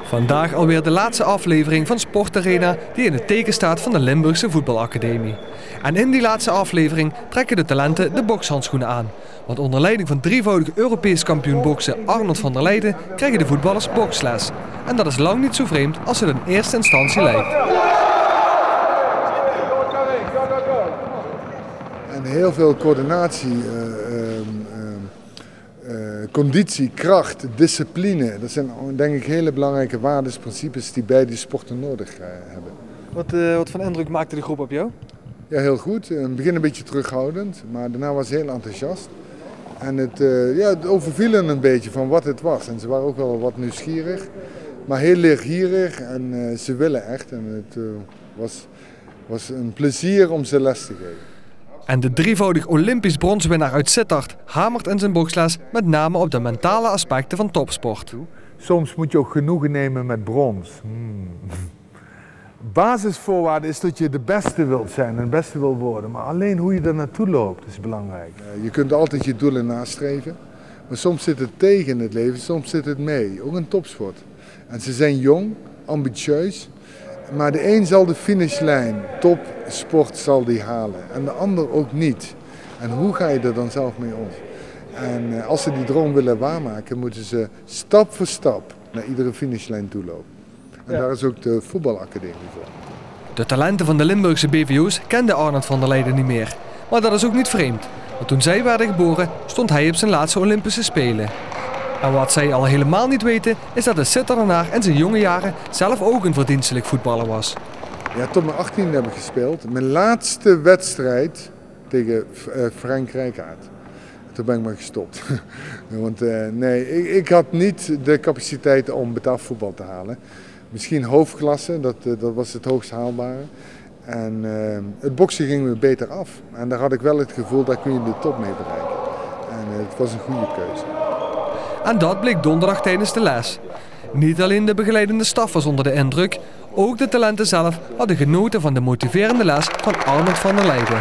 Vandaag alweer de laatste aflevering van Sportarena die in het teken staat van de Limburgse Voetbalacademie. En in die laatste aflevering trekken de talenten de bokshandschoenen aan. Want onder leiding van drievoudig Europees kampioen boksen Arnold van der Leijden krijgen de voetballers boksles. En dat is lang niet zo vreemd als het in eerste instantie lijkt. En heel veel coördinatie, conditie, kracht, discipline. Dat zijn denk ik hele belangrijke waarden, principes die beide sporten nodig hebben. Wat voor indruk maakte de groep op jou? Ja, heel goed. In het begin een beetje terughoudend, maar daarna was heel enthousiast. En het overviel hen een beetje van wat het was. En ze waren ook wel wat nieuwsgierig, maar heel leergierig en ze willen echt. En het was een plezier om ze les te geven. En de drievoudig Olympisch bronswinnaar uit Sittard hamert in zijn boksles met name op de mentale aspecten van topsport. Soms moet je ook genoegen nemen met brons. Basisvoorwaarde is dat je de beste wilt zijn en het beste wil worden. Maar alleen hoe je er naartoe loopt is belangrijk. Je kunt altijd je doelen nastreven. Maar soms zit het tegen in het leven, soms zit het mee. Ook in topsport. En ze zijn jong, ambitieus. Maar de een zal de finishlijn, topsport zal die halen. En de ander ook niet. En hoe ga je er dan zelf mee om? En als ze die droom willen waarmaken, moeten ze stap voor stap naar iedere finishlijn toe lopen. En daar is ook de voetbalacademie voor. De talenten van de Limburgse BVO's kende Arnold van der Leijden niet meer. Maar dat is ook niet vreemd. Want toen zij werden geboren, stond hij op zijn laatste Olympische Spelen. En wat zij al helemaal niet weten, is dat de Sitterdenaar in zijn jonge jaren zelf ook een verdienstelijk voetballer was. Ja, tot mijn 18e heb ik gespeeld. Mijn laatste wedstrijd tegen Frank Rijkaard. Toen ben ik maar gestopt. Want ik had niet de capaciteit om betaald voetbal te halen. Misschien hoofdklasse, dat was het hoogst haalbare. En het boksen ging me beter af. En daar had ik wel het gevoel, daar kun je de top mee bereiken. En het was een goede keuze. En dat bleek donderdag tijdens de les. Niet alleen de begeleidende staf was onder de indruk, ook de talenten zelf hadden genoten van de motiverende les van Arnold van der Leijden.